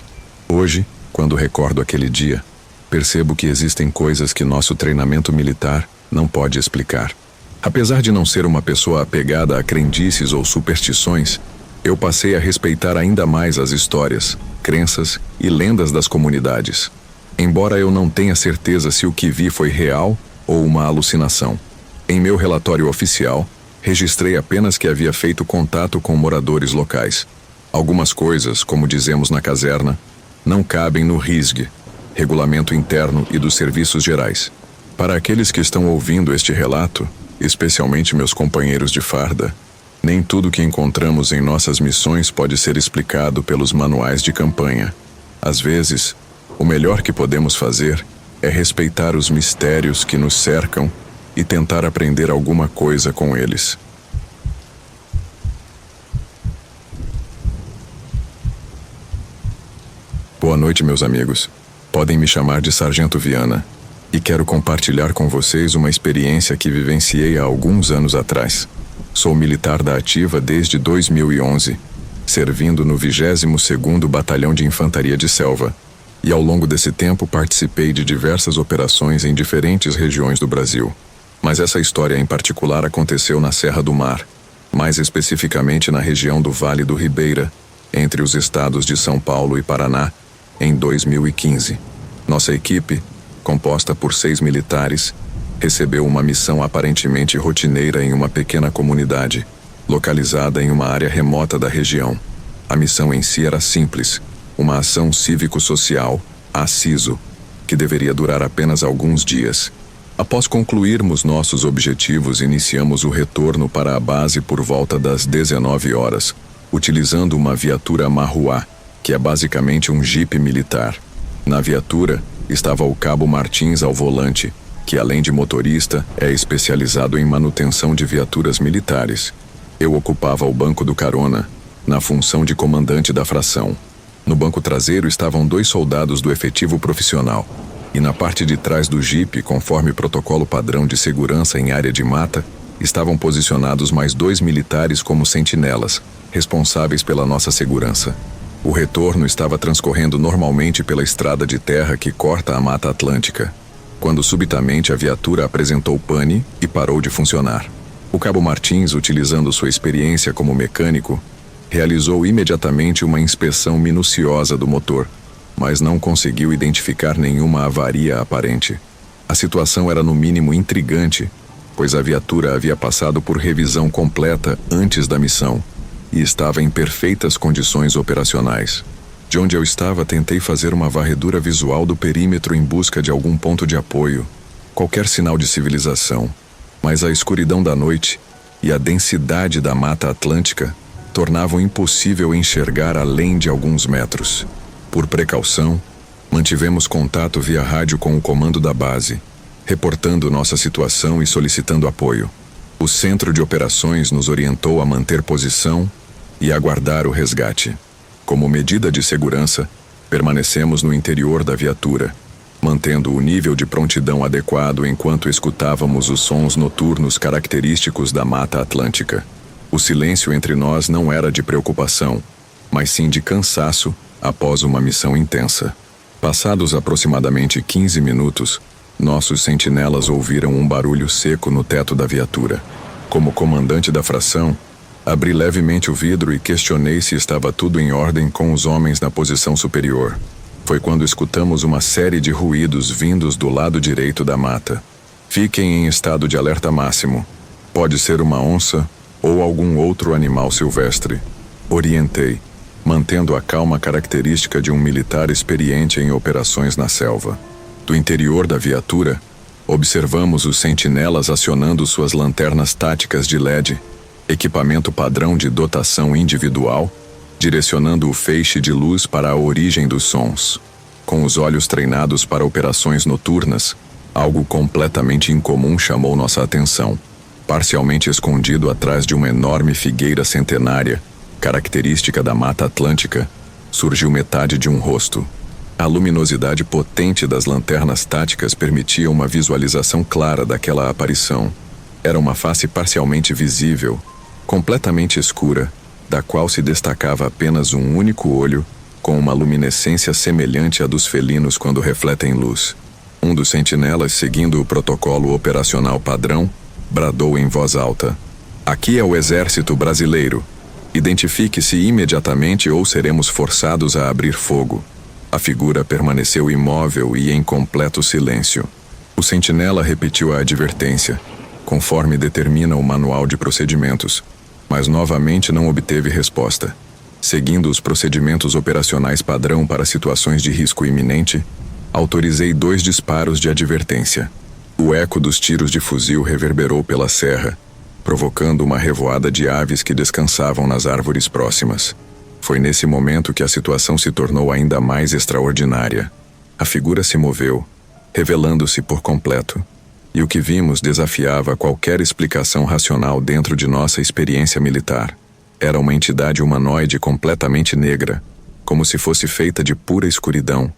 Hoje, quando recordo aquele dia, percebo que existem coisas que nosso treinamento militar não pode explicar. Apesar de não ser uma pessoa apegada a crendices ou superstições, eu passei a respeitar ainda mais as histórias, crenças e lendas das comunidades. Embora eu não tenha certeza se o que vi foi real ou uma alucinação. Em meu relatório oficial, registrei apenas que havia feito contato com moradores locais. Algumas coisas, como dizemos na caserna, não cabem no RISG, Regulamento Interno e dos Serviços Gerais. Para aqueles que estão ouvindo este relato, especialmente meus companheiros de farda, nem tudo que encontramos em nossas missões pode ser explicado pelos manuais de campanha. Às vezes, o melhor que podemos fazer é respeitar os mistérios que nos cercam e tentar aprender alguma coisa com eles. Boa noite, meus amigos. Podem me chamar de Sargento Viana, e quero compartilhar com vocês uma experiência que vivenciei há alguns anos atrás. Sou militar da ativa desde 2011, servindo no 22º Batalhão de Infantaria de Selva, e ao longo desse tempo participei de diversas operações em diferentes regiões do Brasil. Mas essa história em particular aconteceu na Serra do Mar, mais especificamente na região do Vale do Ribeira, entre os estados de São Paulo e Paraná, em 2015. Nossa equipe, composta por 6 militares, recebeu uma missão aparentemente rotineira em uma pequena comunidade, localizada em uma área remota da região. A missão em si era simples, uma ação cívico-social, a CISO, que deveria durar apenas alguns dias. Após concluirmos nossos objetivos, iniciamos o retorno para a base por volta das 19 horas, utilizando uma viatura Marruá, que é basicamente um jipe militar. Na viatura estava o Cabo Martins ao volante, que além de motorista, é especializado em manutenção de viaturas militares. Eu ocupava o banco do carona, na função de comandante da fração. No banco traseiro estavam 2 soldados do efetivo profissional, e na parte de trás do jipe, conforme protocolo padrão de segurança em área de mata, estavam posicionados mais 2 militares como sentinelas, responsáveis pela nossa segurança. O retorno estava transcorrendo normalmente pela estrada de terra que corta a Mata Atlântica, quando subitamente a viatura apresentou pane e parou de funcionar. O Cabo Martins, utilizando sua experiência como mecânico, realizou imediatamente uma inspeção minuciosa do motor, mas não conseguiu identificar nenhuma avaria aparente. A situação era no mínimo intrigante, pois a viatura havia passado por revisão completa antes da missão e estava em perfeitas condições operacionais. De onde eu estava, tentei fazer uma varredura visual do perímetro em busca de algum ponto de apoio, qualquer sinal de civilização, mas a escuridão da noite e a densidade da Mata Atlântica tornavam impossível enxergar além de alguns metros. Por precaução, mantivemos contato via rádio com o comando da base, reportando nossa situação e solicitando apoio. O centro de operações nos orientou a manter posição e aguardar o resgate. Como medida de segurança, permanecemos no interior da viatura, mantendo o nível de prontidão adequado enquanto escutávamos os sons noturnos característicos da Mata Atlântica. O silêncio entre nós não era de preocupação, mas sim de cansaço após uma missão intensa. Passados aproximadamente 15 minutos, nossos sentinelas ouviram um barulho seco no teto da viatura. Como comandante da fração, abri levemente o vidro e questionei se estava tudo em ordem com os homens na posição superior. Foi quando escutamos uma série de ruídos vindos do lado direito da mata. Fiquem em estado de alerta máximo. Pode ser uma onça ou algum outro animal silvestre. Orientei, mantendo a calma característica de um militar experiente em operações na selva. Do interior da viatura, observamos os sentinelas acionando suas lanternas táticas de LED, equipamento padrão de dotação individual, direcionando o feixe de luz para a origem dos sons. Com os olhos treinados para operações noturnas, algo completamente incomum chamou nossa atenção. Parcialmente escondido atrás de uma enorme figueira centenária, característica da Mata Atlântica, surgiu metade de um rosto. A luminosidade potente das lanternas táticas permitia uma visualização clara daquela aparição. Era uma face parcialmente visível, completamente escura, da qual se destacava apenas um único olho, com uma luminescência semelhante à dos felinos quando refletem luz. Um dos sentinelas, seguindo o protocolo operacional padrão, bradou em voz alta: "Aqui é o Exército Brasileiro. Identifique-se imediatamente ou seremos forçados a abrir fogo." A figura permaneceu imóvel e em completo silêncio. O sentinela repetiu a advertência, conforme determina o manual de procedimentos, mas novamente não obteve resposta. Seguindo os procedimentos operacionais padrão para situações de risco iminente, autorizei 2 disparos de advertência. O eco dos tiros de fuzil reverberou pela serra, provocando uma revoada de aves que descansavam nas árvores próximas. Foi nesse momento que a situação se tornou ainda mais extraordinária. A figura se moveu, revelando-se por completo, e o que vimos desafiava qualquer explicação racional dentro de nossa experiência militar. Era uma entidade humanoide completamente negra, como se fosse feita de pura escuridão,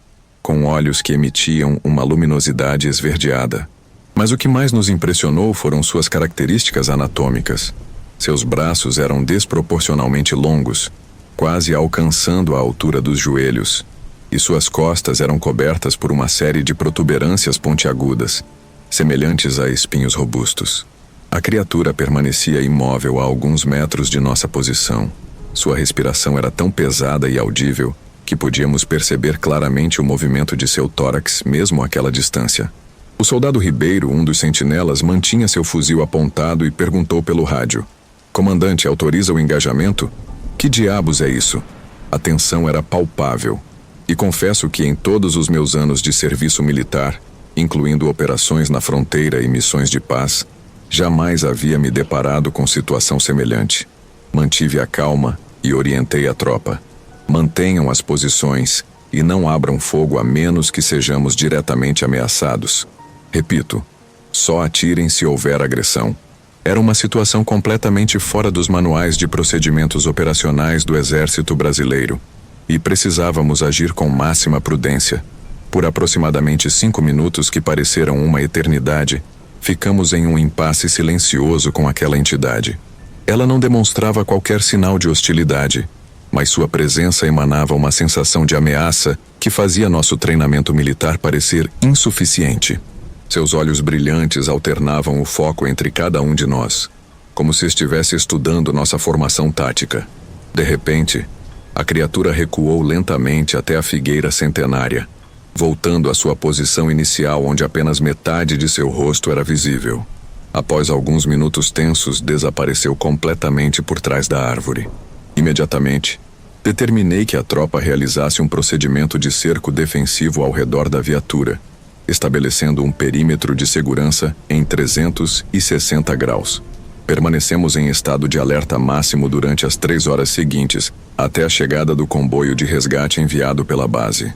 com olhos que emitiam uma luminosidade esverdeada. Mas o que mais nos impressionou foram suas características anatômicas. Seus braços eram desproporcionalmente longos, quase alcançando a altura dos joelhos, e suas costas eram cobertas por uma série de protuberâncias pontiagudas, semelhantes a espinhos robustos. A criatura permanecia imóvel a alguns metros de nossa posição. Sua respiração era tão pesada e audível que podíamos perceber claramente o movimento de seu tórax, mesmo àquela distância. O soldado Ribeiro, um dos sentinelas, mantinha seu fuzil apontado e perguntou pelo rádio: "Comandante, autoriza o engajamento?" "Que diabos é isso?" A tensão era palpável. E confesso que em todos os meus anos de serviço militar, incluindo operações na fronteira e missões de paz, jamais havia me deparado com situação semelhante. Mantive a calma e orientei a tropa: "Mantenham as posições e não abram fogo a menos que sejamos diretamente ameaçados. Repito, só atirem se houver agressão." Era uma situação completamente fora dos manuais de procedimentos operacionais do Exército Brasileiro, e precisávamos agir com máxima prudência. Por aproximadamente 5 minutos, que pareceram uma eternidade, ficamos em um impasse silencioso com aquela entidade. Ela não demonstrava qualquer sinal de hostilidade, mas sua presença emanava uma sensação de ameaça que fazia nosso treinamento militar parecer insuficiente. Seus olhos brilhantes alternavam o foco entre cada um de nós, como se estivesse estudando nossa formação tática. De repente, a criatura recuou lentamente até a figueira centenária, voltando à sua posição inicial, onde apenas metade de seu rosto era visível. Após alguns minutos tensos, desapareceu completamente por trás da árvore. Imediatamente, determinei que a tropa realizasse um procedimento de cerco defensivo ao redor da viatura, estabelecendo um perímetro de segurança em 360 graus. Permanecemos em estado de alerta máximo durante as 3 horas seguintes, até a chegada do comboio de resgate enviado pela base.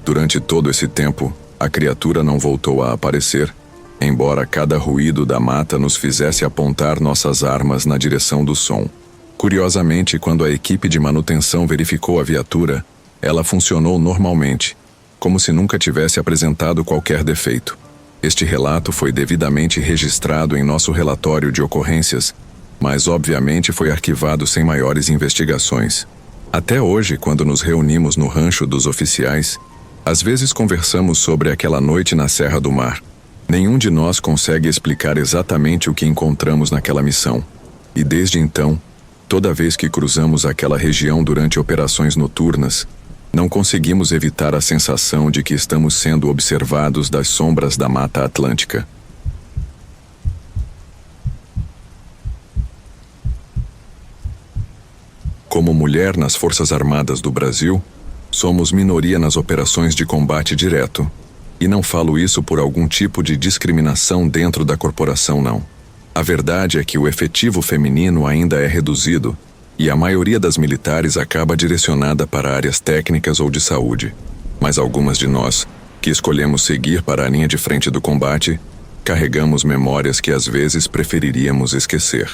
Durante todo esse tempo, a criatura não voltou a aparecer, embora cada ruído da mata nos fizesse apontar nossas armas na direção do som. Curiosamente, quando a equipe de manutenção verificou a viatura, ela funcionou normalmente, como se nunca tivesse apresentado qualquer defeito. Este relato foi devidamente registrado em nosso relatório de ocorrências, mas obviamente foi arquivado sem maiores investigações. Até hoje, quando nos reunimos no rancho dos oficiais, às vezes conversamos sobre aquela noite na Serra do Mar. Nenhum de nós consegue explicar exatamente o que encontramos naquela missão. E desde então, toda vez que cruzamos aquela região durante operações noturnas, não conseguimos evitar a sensação de que estamos sendo observados das sombras da Mata Atlântica. Como mulher nas Forças Armadas do Brasil, somos minoria nas operações de combate direto. E não falo isso por algum tipo de discriminação dentro da corporação, não. A verdade é que o efetivo feminino ainda é reduzido, e a maioria das militares acaba direcionada para áreas técnicas ou de saúde. Mas algumas de nós, que escolhemos seguir para a linha de frente do combate, carregamos memórias que às vezes preferiríamos esquecer.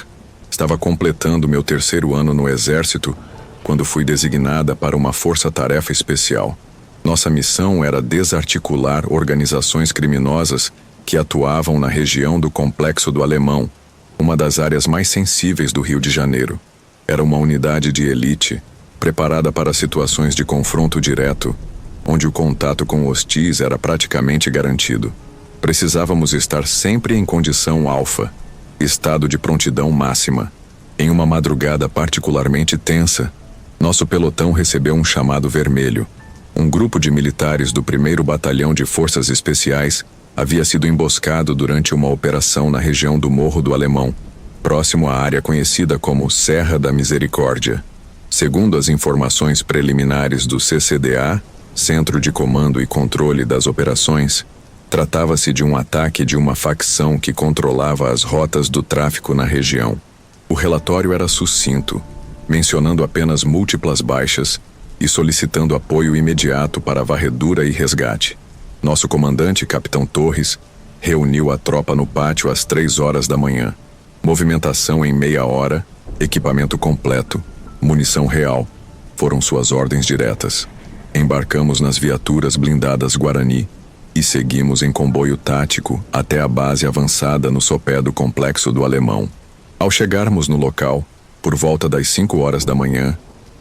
Estava completando meu 3º ano no Exército quando fui designada para uma força-tarefa especial. Nossa missão era desarticular organizações criminosas que atuavam na região do Complexo do Alemão, uma das áreas mais sensíveis do Rio de Janeiro. Era uma unidade de elite, preparada para situações de confronto direto, onde o contato com hostis era praticamente garantido. Precisávamos estar sempre em condição alfa, estado de prontidão máxima. Em uma madrugada particularmente tensa, nosso pelotão recebeu um chamado vermelho. Um grupo de militares do 1º Batalhão de Forças Especiais havia sido emboscado durante uma operação na região do Morro do Alemão, próximo à área conhecida como Serra da Misericórdia. Segundo as informações preliminares do CCDA, Centro de Comando e Controle das Operações, tratava-se de um ataque de uma facção que controlava as rotas do tráfico na região. O relatório era sucinto, mencionando apenas múltiplas baixas e solicitando apoio imediato para varredura e resgate. Nosso comandante, Capitão Torres, reuniu a tropa no pátio às 3 horas da manhã. Movimentação em meia hora, equipamento completo, munição real, foram suas ordens diretas. Embarcamos nas viaturas blindadas Guarani e seguimos em comboio tático até a base avançada no sopé do Complexo do Alemão. Ao chegarmos no local, por volta das 5 horas da manhã,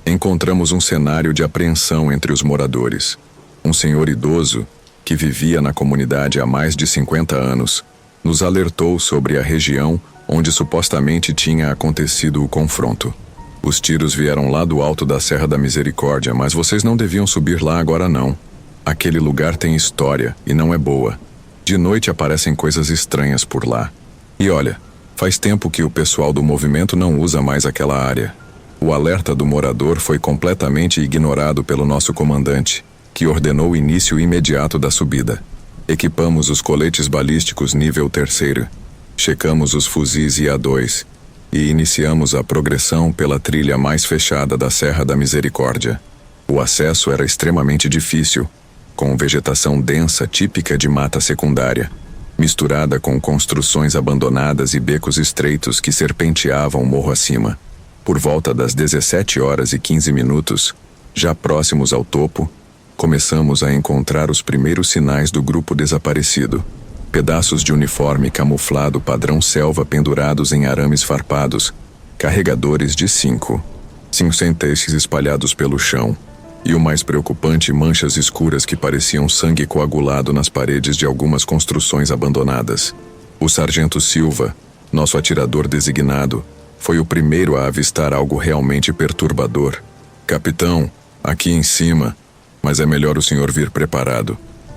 encontramos um cenário de apreensão entre os moradores. Um senhor idoso, que vivia na comunidade há mais de 50 anos, nos alertou sobre a região onde supostamente tinha acontecido o confronto. Os tiros vieram lá do alto da Serra da Misericórdia, mas vocês não deviam subir lá agora não. Aquele lugar tem história e não é boa. De noite aparecem coisas estranhas por lá. E olha, faz tempo que o pessoal do movimento não usa mais aquela área. O alerta do morador foi completamente ignorado pelo nosso comandante, que ordenou o início imediato da subida. Equipamos os coletes balísticos nível 3º, checamos os fuzis IA-2 e iniciamos a progressão pela trilha mais fechada da Serra da Misericórdia. O acesso era extremamente difícil, com vegetação densa típica de mata secundária, misturada com construções abandonadas e becos estreitos que serpenteavam morro acima. Por volta das 17 horas e 15 minutos, já próximos ao topo, começamos a encontrar os primeiros sinais do grupo desaparecido. Pedaços de uniforme camuflado padrão selva pendurados em arames farpados, carregadores de 5 centeixes espalhados pelo chão, e o mais preocupante, manchas escuras que pareciam sangue coagulado nas paredes de algumas construções abandonadas. O sargento Silva, nosso atirador designado, foi o primeiro a avistar algo realmente perturbador. Capitão, aqui em cima, mas é melhor o senhor vir preparado.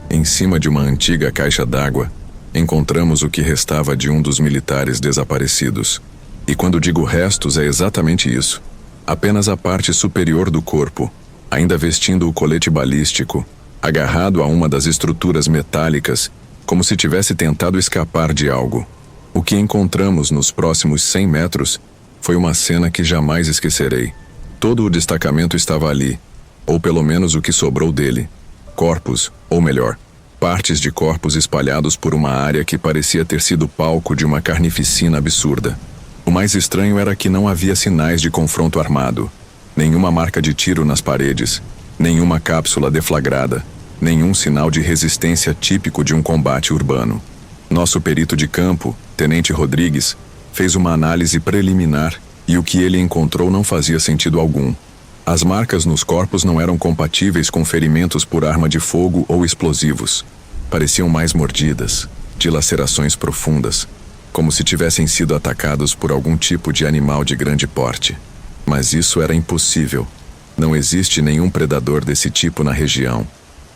Em cima de uma antiga caixa d'água, encontramos o que restava de um dos militares desaparecidos. E quando digo restos, é exatamente isso. Apenas a parte superior do corpo, ainda vestindo o colete balístico, agarrado a uma das estruturas metálicas, como se tivesse tentado escapar de algo. O que encontramos nos próximos 100 metros foi uma cena que jamais esquecerei. Todo o destacamento estava ali, ou pelo menos o que sobrou dele. Corpos, ou melhor, partes de corpos espalhados por uma área que parecia ter sido palco de uma carnificina absurda. O mais estranho era que não havia sinais de confronto armado. Nenhuma marca de tiro nas paredes, nenhuma cápsula deflagrada, nenhum sinal de resistência típico de um combate urbano. Nosso perito de campo, Tenente Rodrigues, fez uma análise preliminar e o que ele encontrou não fazia sentido algum. As marcas nos corpos não eram compatíveis com ferimentos por arma de fogo ou explosivos. Pareciam mais mordidas, de lacerações profundas, como se tivessem sido atacados por algum tipo de animal de grande porte. Mas isso era impossível. Não existe nenhum predador desse tipo na região.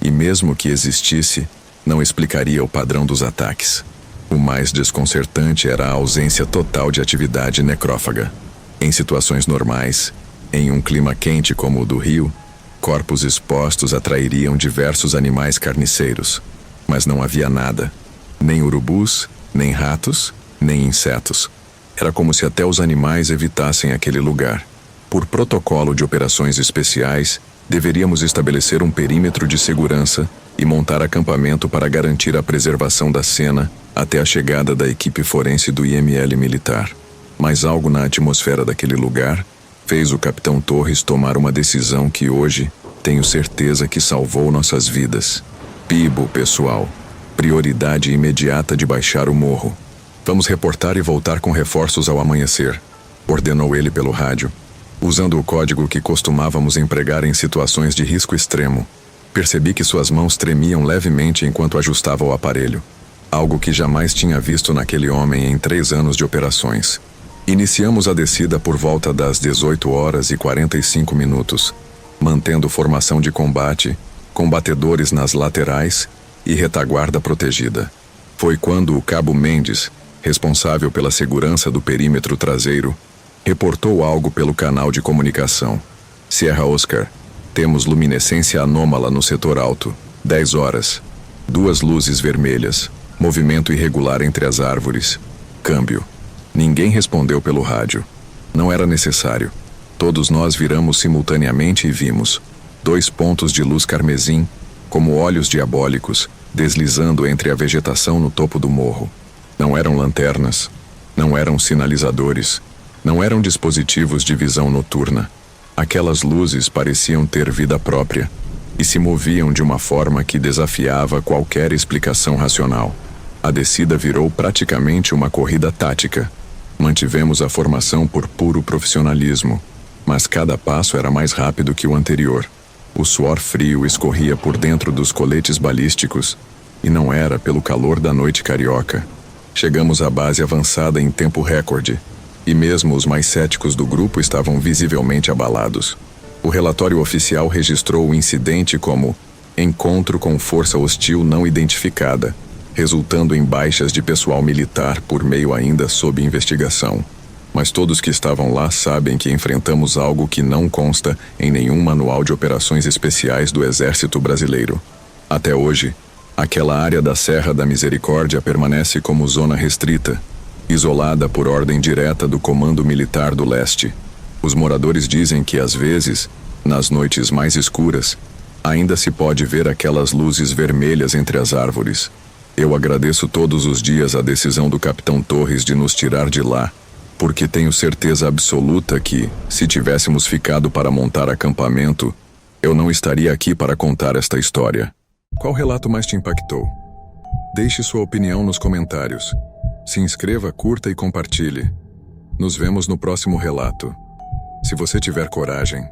E mesmo que existisse, não explicaria o padrão dos ataques. O mais desconcertante era a ausência total de atividade necrófaga. Em situações normais, em um clima quente como o do Rio, corpos expostos atrairiam diversos animais carniceiros. Mas não havia nada. Nem urubus, nem ratos, nem insetos. Era como se até os animais evitassem aquele lugar. Por protocolo de operações especiais, deveríamos estabelecer um perímetro de segurança e montar acampamento para garantir a preservação da cena até a chegada da equipe forense do IML militar. Mas algo na atmosfera daquele lugar fez o capitão Torres tomar uma decisão que hoje Tenho certeza que salvou nossas vidas. Pibo, pessoal. Prioridade imediata de baixar o morro. Vamos reportar e voltar com reforços ao amanhecer, ordenou ele pelo rádio, usando o código que costumávamos empregar em situações de risco extremo. Percebi que suas mãos tremiam levemente enquanto ajustava o aparelho, algo que jamais tinha visto naquele homem em 3 anos de operações. Iniciamos a descida por volta das 18h45, mantendo formação de combate, combatedores nas laterais e retaguarda protegida. Foi quando o cabo Mendes, responsável pela segurança do perímetro traseiro, reportou algo pelo canal de comunicação. Sierra Oscar, temos luminescência anômala no setor alto. 10 horas. 2 luzes vermelhas. Movimento irregular entre as árvores. Câmbio. Ninguém respondeu pelo rádio. Não era necessário. Todos nós viramos simultaneamente e vimos 2 pontos de luz carmesim, como olhos diabólicos, deslizando entre a vegetação no topo do morro. Não eram lanternas, não eram sinalizadores, não eram dispositivos de visão noturna. Aquelas luzes pareciam ter vida própria e se moviam de uma forma que desafiava qualquer explicação racional. A descida virou praticamente uma corrida tática. Mantivemos a formação por puro profissionalismo, mas cada passo era mais rápido que o anterior. O suor frio escorria por dentro dos coletes balísticos, e não era pelo calor da noite carioca. Chegamos à base avançada em tempo recorde, e mesmo os mais céticos do grupo estavam visivelmente abalados. O relatório oficial registrou o incidente como encontro com força hostil não identificada, resultando em baixas de pessoal militar por meio ainda sob investigação. Mas todos que estavam lá sabem que enfrentamos algo que não consta em nenhum manual de operações especiais do Exército Brasileiro. Até hoje, aquela área da Serra da Misericórdia permanece como zona restrita, isolada por ordem direta do Comando Militar do Leste. Os moradores dizem que, às vezes, nas noites mais escuras, ainda se pode ver aquelas luzes vermelhas entre as árvores. Eu agradeço todos os dias a decisão do Capitão Torres de nos tirar de lá, porque tenho certeza absoluta que, se tivéssemos ficado para montar acampamento, eu não estaria aqui para contar esta história. Qual relato mais te impactou? Deixe sua opinião nos comentários. Se inscreva, curta e compartilhe. Nos vemos no próximo relato. Se você tiver coragem,